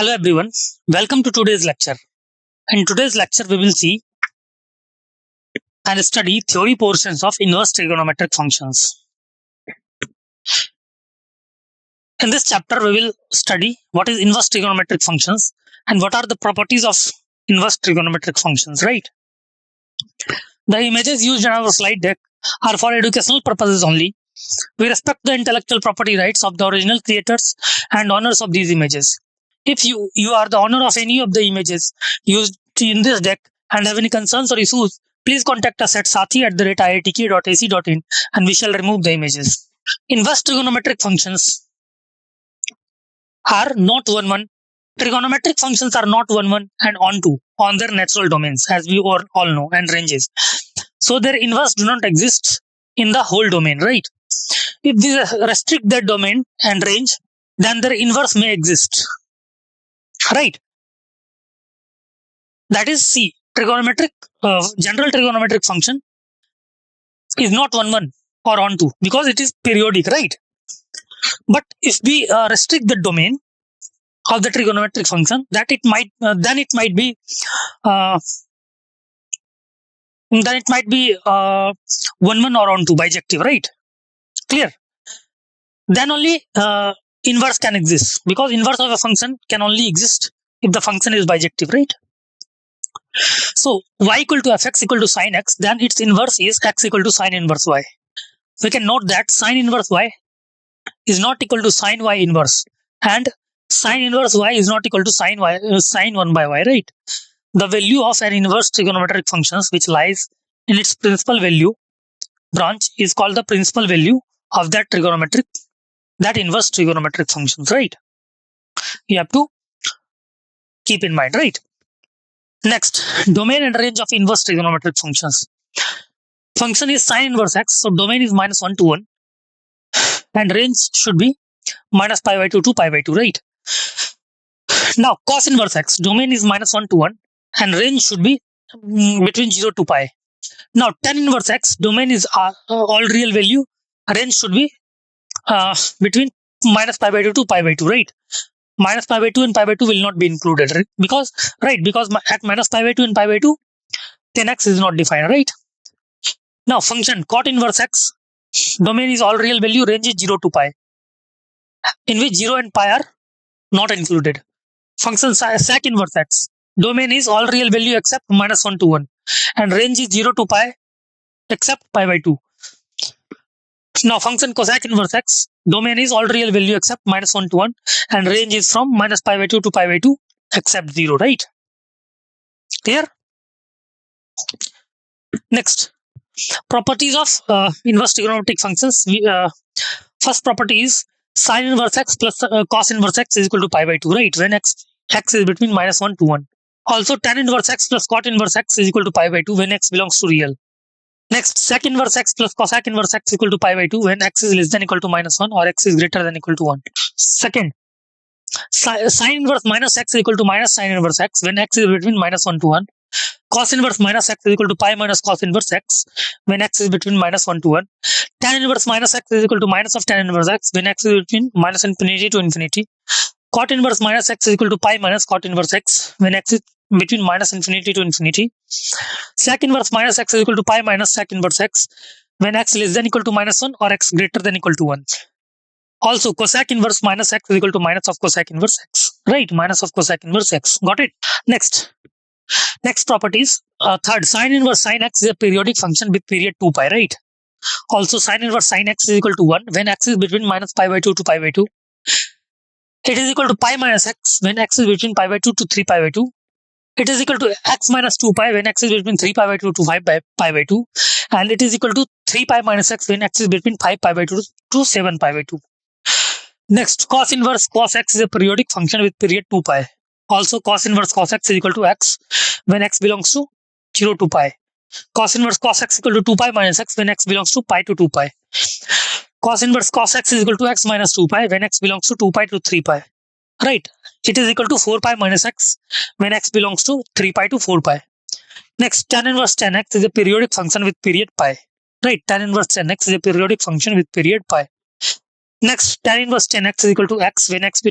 Hello everyone, welcome to today's lecture. In today's lecture, we will see and study theory portions of inverse trigonometric functions. In this chapter, we will study what is inverse trigonometric functions and what are the properties of inverse trigonometric functions, right? The images used in our slide deck are for educational purposes only. We respect the intellectual property rights of the original creators and owners of these images. If you are the owner of any of the images used in this deck and have any concerns or issues, please contact us at sathi@iitk.ac.in and we shall remove the images. Inverse trigonometric functions are not one-one. Trigonometric functions are not one-one and onto on their natural domains, as we all know, and ranges. So their inverse do not exist in the whole domain, right? If these restrict their domain and range, then their inverse may exist. Right. That is C. Trigonometric, general trigonometric function is not one-one or onto because it is periodic, right? But if we restrict the domain of the trigonometric function, that it might then it might be one-one or onto bijective, right? Clear? Then only inverse can exist, because inverse of a function can only exist if the function is bijective, right? So y equal to fx equal to sin x, then its inverse is x equal to sin inverse y. We can note that sin inverse y is not equal to sin y inverse, and sin inverse y is not equal to sin 1 by y, right? The value of an inverse trigonometric functions which lies in its principal value branch is called the principal value of that inverse trigonometric functions, right? You have to keep in mind, right? Next, domain and range of inverse trigonometric functions. Function is sin inverse x, so domain is -1 to 1 and range should be minus pi by 2 to pi by 2, right? Now cos inverse x, domain is -1 to 1 and range should be between 0 to pi. Now tan inverse x, domain is all real value, range should be between minus pi by 2 to pi by 2, right? Minus pi by 2 and pi by 2 will not be included, right? Because at minus pi by 2 and pi by 2, tan x is not defined, right? Now function cot inverse x, domain is all real value, range is 0 to pi, in which 0 and pi are not included. Function sec inverse x, domain is all real value except -1 to 1 and range is 0 to pi except pi by 2. Now function cosec inverse x, domain is all real value except -1 to 1 and range is from minus pi by 2 to pi by 2 except 0, right? Clear? Next, properties of inverse trigonometric functions. First property is sin inverse x plus cos inverse x is equal to pi by 2, right? When x is between -1 to 1. Also tan inverse x plus cot inverse x is equal to pi by 2 when x belongs to real. Next, sec inverse x plus cosec inverse x equal to pi by 2 when x is less than equal to -1 or x is greater than equal to 1. Second, sin inverse minus x is equal to minus sin inverse x when x is between -1 to 1. Cos inverse minus x is equal to pi minus cos inverse x when x is between -1 to 1. Tan inverse minus x is equal to minus of tan inverse x when x is between -infinity to infinity. Cot inverse minus x is equal to pi minus cot inverse x when x is between -infinity to infinity. Sec inverse minus x is equal to pi minus sec inverse x when x less than equal to -1 or x greater than equal to 1. Also cosec inverse minus x is equal to minus of cosec inverse x, right? Minus of cosec inverse x. Got it? Next properties. Third, sin inverse sin x is a periodic function with period 2 pi, right? Also sin inverse sin x is equal to 1 when x is between minus pi by 2 to pi by 2. It is equal to pi minus x when x is between pi by 2 to 3 pi by 2. It is equal to x minus 2 pi when x is between 3 pi by 2 to 5 pi by 2. And it is equal to 3 pi minus x when x is between 5 pi by 2 to 7 pi by 2. Next, cos inverse cos x is a periodic function with period 2 pi. Also cos inverse cos x is equal to x when x belongs to 0 to pi. Cos inverse cos x equal to 2 pi minus x when x belongs to pi to 2 pi. Cos inverse cos x is equal to x minus 2 pi when x belongs to 2 pi to 3 pi. Right? It is equal to 4 pi minus x when x belongs to 3 pi to 4 pi. Next, tan inverse tan x is a periodic function with period pi. Right? Tan inverse tan x is a periodic function with period pi. Next, tan inverse 10x is equal to x when x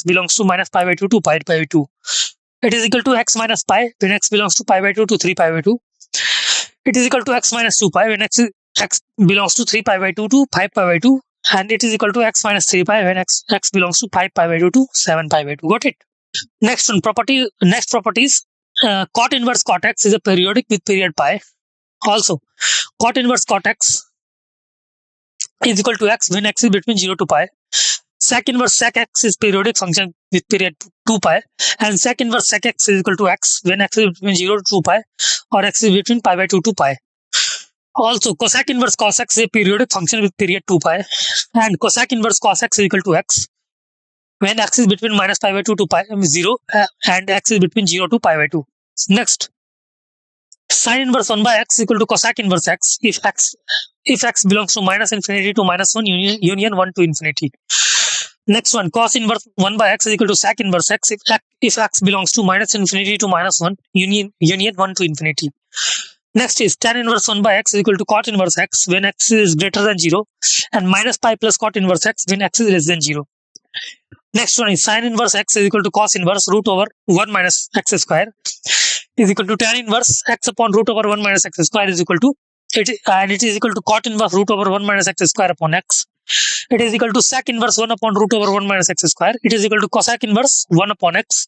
belongs to minus pi by 2 to pi by 2. It is equal to x minus pi when x belongs to pi by 2 to 3 pi by 2. It is equal to x minus 2 pi when x belongs to 3 pi by 2 to 5 pi by 2. And it is equal to x minus 3 pi when x belongs to 5 pi by 2 to 7 pi by 2. Got it? Next properties. Cot inverse cot x is a periodic with period pi. Also, cot inverse cot x is equal to x when x is between 0 to pi. Sec inverse sec x is periodic function with period 2 pi, and sec inverse sec x is equal to x when x is between 0 to 2 pi or x is between pi by 2 to pi. Also, cosec inverse cos x is a periodic function with period 2 pi, and cosec inverse cos x is equal to x when x is between minus pi by 2 to pi 0 and x is between 0 to pi by 2. Next, sin inverse 1 by x is equal to cosec inverse x if x belongs to minus infinity to minus 1 union 1 to infinity. Next one, cos inverse 1 by x is equal to sec inverse x if x belongs to minus infinity to minus 1 union 1 to infinity. Next is tan inverse 1 by x is equal to cot inverse x when x is greater than 0 and minus pi plus cot inverse x when x is less than 0. Next one is sin inverse x is equal to cos inverse root over 1 minus x square is equal to tan inverse x upon root over 1 minus x square is equal to it, and it is equal to cot inverse root over 1 minus x square upon x. It is equal to sec inverse 1 upon root over 1 minus x square. It is equal to cosec inverse 1 upon x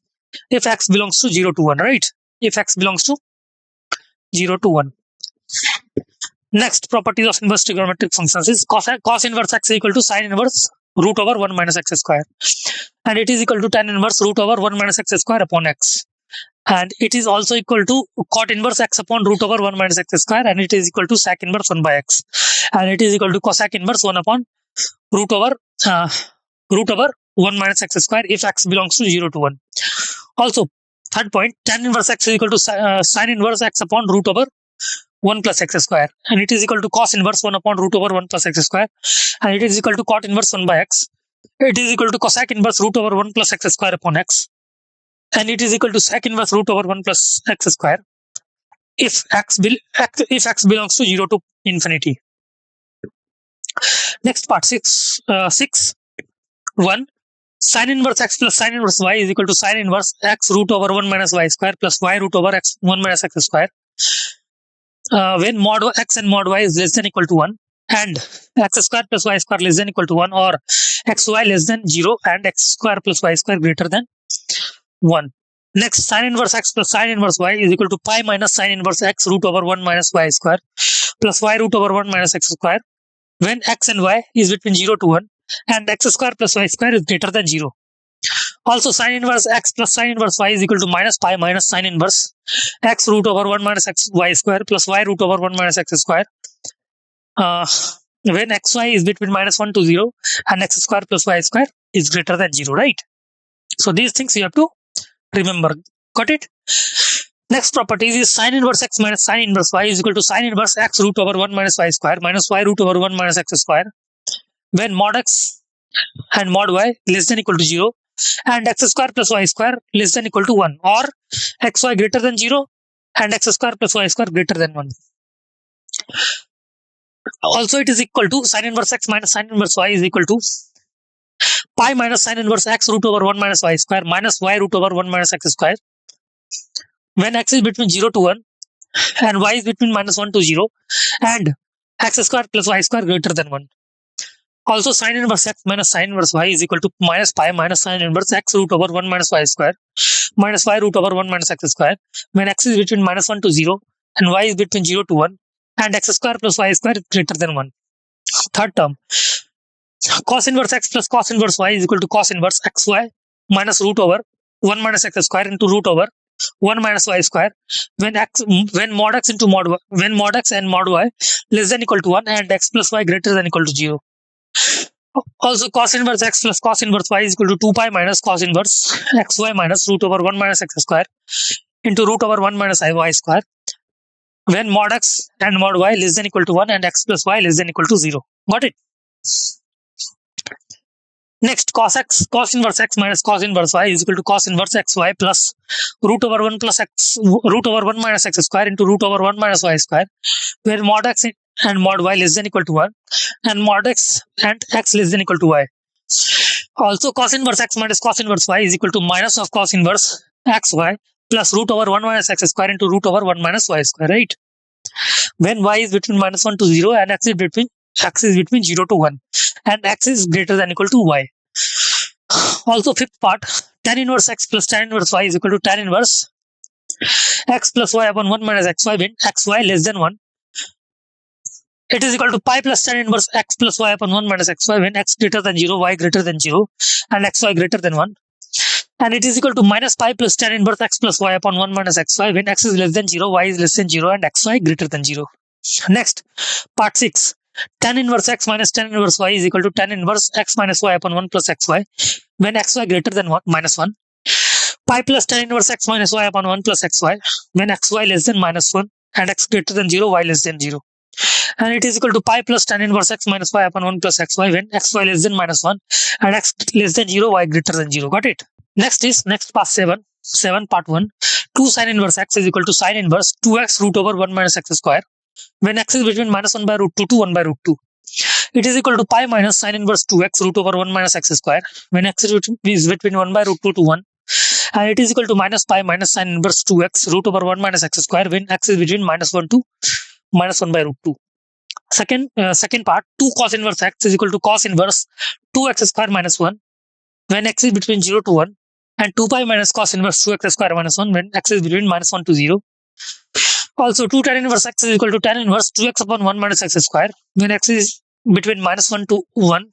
if x belongs to 0 to 1, right? If x belongs to 0 to 1. Next, properties of inverse trigonometric functions is cos inverse x is equal to sin inverse root over 1 minus x square. And it is equal to tan inverse root over 1 minus x square upon x. And it is also equal to cot inverse x upon root over 1 minus x square, and it is equal to sec inverse 1 by x. And it is equal to cosec inverse 1 upon root over 1 minus x square if x belongs to 0 to 1. Also, third point, tan inverse x is equal to sin inverse x upon root over 1 plus x square, and it is equal to cos inverse 1 upon root over 1 plus x square, and it is equal to cot inverse 1 by x. It is equal to cosec inverse root over 1 plus x square upon x, and it is equal to sec inverse root over 1 plus x square if x belongs to 0 to infinity. Next part 6. 1. Sin inverse x plus sin inverse y is equal to sin inverse x root over 1 minus y square plus y root over x 1 minus x square when mod x and mod y is less than equal to 1 and x square plus y square less than equal to 1, or xy less than 0 and x square plus y square greater than 1. Next, sin inverse x plus sin inverse y is equal to pi minus sin inverse x root over 1 minus y square plus y root over 1 minus x square when x and y is between 0 to 1 and x square plus y square is greater than 0. Also, sin inverse x plus sin inverse y is equal to minus pi minus sin inverse x root over 1 minus x y square plus y root over 1 minus x square when xy is between minus 1 to 0 and x square plus y square is greater than 0, right? So these things you have to remember. Got it? Next property is sin inverse x minus sin inverse y is equal to sin inverse x root over 1 minus y square minus y root over 1 minus x square when mod x and mod y less than equal to 0 and x square plus y square less than equal to 1, or xy greater than 0 and x square plus y square greater than 1. Also, it is equal to sin inverse x minus sin inverse y is equal to pi minus sin inverse x root over 1 minus y square minus y root over 1 minus x square when x is between 0 to 1 and y is between minus 1 to 0 and x square plus y square greater than 1. Also, sin inverse x minus sin inverse y is equal to minus pi minus sin inverse x root over 1 minus y square minus y root over 1 minus x square when x is between minus 1 to 0 and y is between 0 to 1 and x square plus y square is greater than 1. Third term, cos inverse x plus cos inverse y is equal to cos inverse xy minus root over 1 minus x square into root over 1 minus y square when mod x into mod y, when mod x and mod y less than equal to 1 and x plus y greater than equal to 0. Also, cos inverse x plus cos inverse y is equal to 2 pi minus cos inverse xy minus root over 1 minus x square into root over 1 minus y square when mod x and mod y less than equal to 1 and x plus y less than equal to 0. Got it? Next, cos inverse x minus cos inverse y is equal to cos inverse xy plus root over 1 plus x root over 1 minus x square into root over 1 minus y square where mod x and mod y less than equal to 1 and mod x and x less than equal to y. Also, cos inverse x minus cos inverse y is equal to minus of cos inverse xy plus root over 1 minus x square into root over 1 minus y square, right? When y is between minus 1 to 0 and x is between 0 to 1 and x is greater than equal to y. Also, fifth part, tan inverse x plus tan inverse y is equal to tan inverse x plus y upon 1 minus xy when xy less than 1. It is equal to pi plus tan inverse x plus y upon 1 minus xy when x greater than 0, y greater than 0 and xy greater than 1. And it is equal to minus pi plus tan inverse x plus y upon 1 minus xy when x is less than 0, y is less than 0 and xy greater than 0. Next, part 6. Tan inverse x minus tan inverse y is equal to tan inverse x minus y upon 1 plus xy when xy greater than 1 minus 1. Pi plus tan inverse x minus y upon 1 plus xy when xy less than minus 1 and x greater than 0, y less than 0. And it is equal to pi plus tan inverse x minus y upon 1 plus xy when xy less than minus 1 and x less than 0, y greater than 0. Got it? Next part 7 part 1. 2 sin inverse x is equal to sin inverse 2x root over 1 minus x square when x is between minus 1 by root 2 to 1 by root 2. It is equal to pi minus sin inverse 2x root over 1 minus x square when x is between 1 by root 2 to 1. And it is equal to minus pi minus sin inverse 2x root over 1 minus x square when x is between minus 1 to minus 1 by root 2. Second part, 2 cos inverse x is equal to cos inverse 2x square minus 1 when x is between 0 to 1 and 2 pi minus cos inverse 2x square minus 1 when x is between minus 1 to 0. Also, 2 tan inverse x is equal to tan inverse 2x upon 1 minus x square when x is between minus 1 to 1.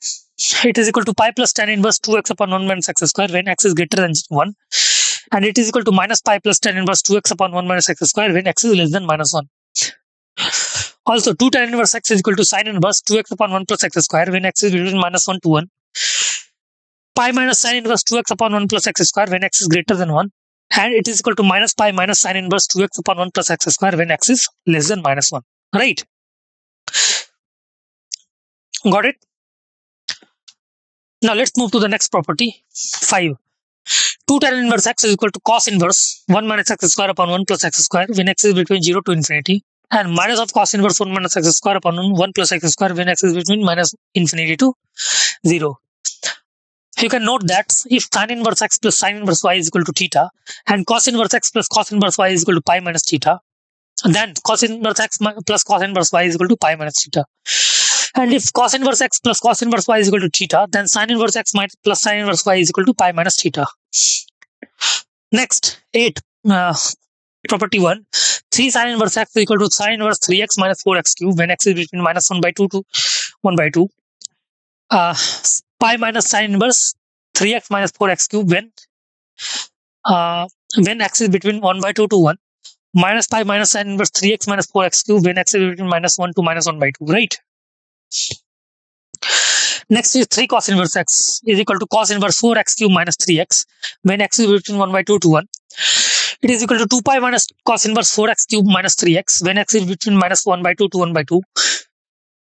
It is equal to pi plus tan inverse 2x upon 1 minus x square when x is greater than 1. And it is equal to minus pi plus tan inverse 2x upon 1 minus x square when x is less than minus 1. Also, 2 tan inverse x is equal to sin inverse 2x upon 1 plus x square when x is between minus 1 to 1. Pi minus sin inverse 2x upon 1 plus x square when x is greater than 1. And it is equal to minus pi minus sin inverse 2x upon 1 plus x square when x is less than minus 1. Right? Got it? Now, let's move to the next property, 5. 2 tan inverse x is equal to cos inverse 1 minus x square upon 1 plus x square when x is between 0 to infinity. And minus of cos inverse 1 minus x square upon 1 plus x square when x is between minus infinity to 0. You can note that if tan inverse x plus sin inverse y is equal to theta and cos inverse x plus cos inverse y is equal to pi minus theta, then cos inverse x plus cos inverse y is equal to pi minus theta. And if cos inverse x plus cos inverse y is equal to theta, then sin inverse x plus sin inverse y is equal to pi minus theta. Next, 8. Property 1. 3 sin inverse x is equal to sin inverse 3x minus 4x cube when x is between minus 1 by 2 to 1 by 2. Pi minus sin inverse 3x minus 4x cube when x is between 1 by 2 to 1. Minus pi minus sin inverse 3x minus 4x cube when x is between minus 1 to minus 1 by 2. Right? Next is 3 cos inverse x is equal to cos inverse 4x cube minus 3x when x is between 1 by 2 to 1. It is equal to 2 pi minus cos inverse 4x cube minus 3x when x is between minus 1 by 2 to 1 by 2.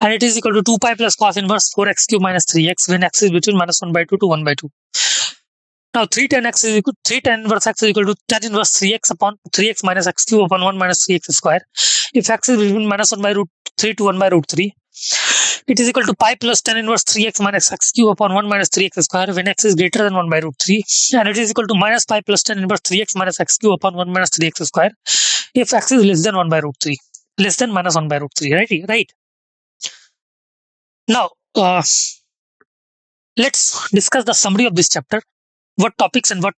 And it is equal to 2 pi plus cos inverse 4x cube minus 3x when x is between minus 1 by 2 to 1 by 2. Now, 3 tan inverse x is equal to tan inverse 3x upon 3x minus x cube upon 1 minus 3x square. If x is between minus 1 by root 3 to 1 by root 3, it is equal to pi plus tan inverse 3x minus x cube upon 1 minus 3x square when x is greater than 1 by root 3. And it is equal to minus pi plus tan inverse 3x minus x cube upon 1 minus 3x square if x is less than 1 by root 3. Less than minus 1 by root 3. Right? Now, let's discuss the summary of this chapter. What topics and what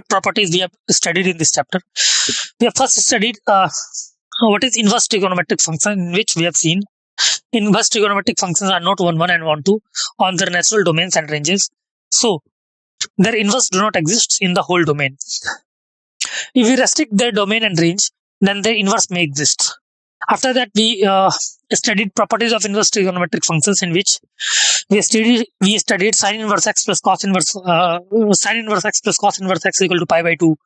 properties we have studied in this chapter. We have first studied what is inverse trigonometric function, in which we have seen inverse trigonometric functions are not 1, 1 and 1, 2 on their natural domains and ranges. So, their inverse do not exist in the whole domain. If we restrict their domain and range, then their inverse may exist. After that, we studied properties of inverse trigonometric functions, in which we studied sin inverse x plus cos inverse x equal to pi by 2,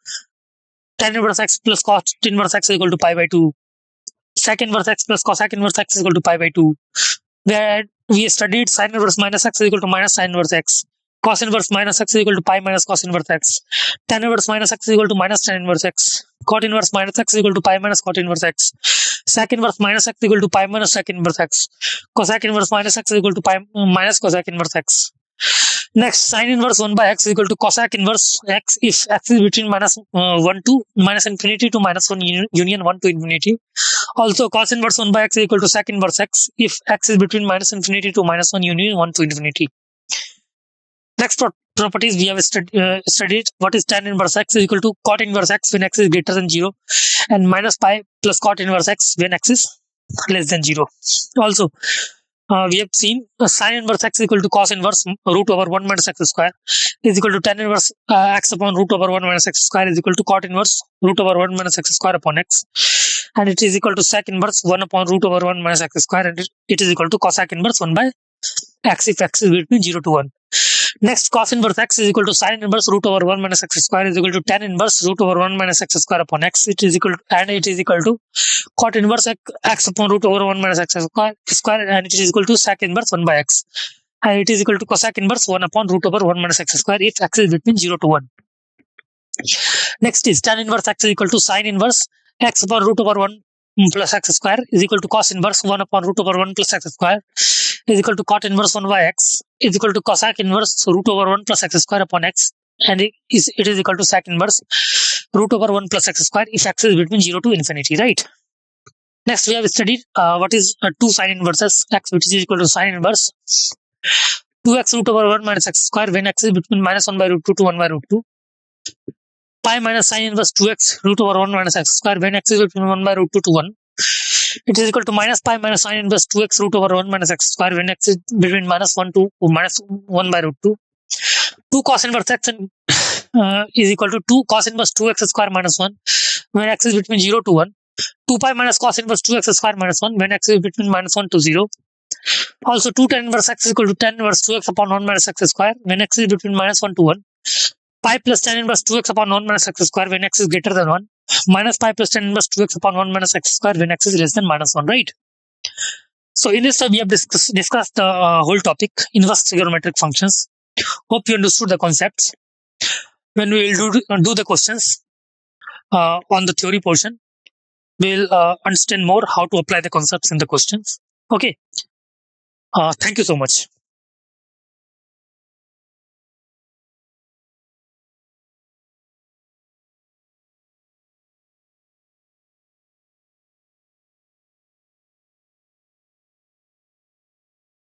tan inverse x plus cos inverse x equal to pi by 2, sec inverse x plus cosec inverse x equal to pi by 2. Where we studied sin inverse minus x equal to minus sin inverse x, cos inverse minus x is equal to pi minus cos inverse x. Tan inverse minus x is equal to minus tan inverse x. Cot inverse minus x is equal to pi minus cot inverse x. Sec inverse minus x is equal to pi minus sec inverse x. Cosec inverse minus x is equal to pi minus cosec inverse x. Next, sin inverse 1 by x is equal to cosec inverse x if x is between minus 1 to minus infinity to minus 1 union 1 to infinity. Also, cos inverse 1 by x is equal to sec inverse x if x is between minus infinity to minus 1 union 1 to infinity. Next properties we have studied what is tan inverse x is equal to cot inverse x when x is greater than 0 and minus pi plus cot inverse x when x is less than 0. Also, we have seen sin inverse x is equal to cos inverse root over 1 minus x square is equal to tan inverse x upon root over 1 minus x square is equal to cot inverse root over 1 minus x square upon x, and it is equal to sec inverse 1 upon root over 1 minus x square, and it is equal to cosec inverse 1 by x if x is between 0 to 1. Next, cos inverse x is equal to sin inverse root over 1 minus x square is equal to tan inverse root over 1 minus x square upon x. It is equal to cot inverse x upon root over 1 minus x square, and it is equal to sec inverse 1 by x. And it is equal to cosec inverse 1 upon root over 1 minus x square if x is between 0 to 1. Next is tan inverse x is equal to sin inverse x upon root over 1 plus x square is equal to cos inverse 1 upon root over 1 plus x square is equal to cot inverse 1 by x is equal to cosec inverse root over 1 plus x square upon x, and it is equal to sec inverse root over 1 plus x square if x is between 0 to infinity, right? Next, we have studied what is 2 sin inverses x, which is equal to sin inverse 2x root over 1 minus x square when x is between minus 1 by root 2 to 1 by root 2. Pi minus sin inverse 2x root over 1 minus x square when x is between 1 by root 2 to 1. It is equal to minus pi minus sin inverse 2x root over 1 minus x square when x is between minus 1 to minus 1 by root 2. 2 cos inverse x is equal to 2 cos inverse 2x square minus 1 when x is between 0 to 1. 2 pi minus cos inverse 2x square minus 1 when x is between minus 1 to 0. Also, 2 tan inverse x is equal to tan inverse 2x upon 1 minus x square when x is between minus 1 to 1. Pi plus tan inverse 2x upon 1 minus x square when x is greater than 1. Minus pi plus tan inverse 2x upon 1 minus x square when x is less than minus 1, right? So in this we have discussed the whole topic, inverse trigonometric functions. Hope you understood the concepts. When we will do the questions on the theory portion, we will understand more how to apply the concepts in the questions. Okay. Thank you so much.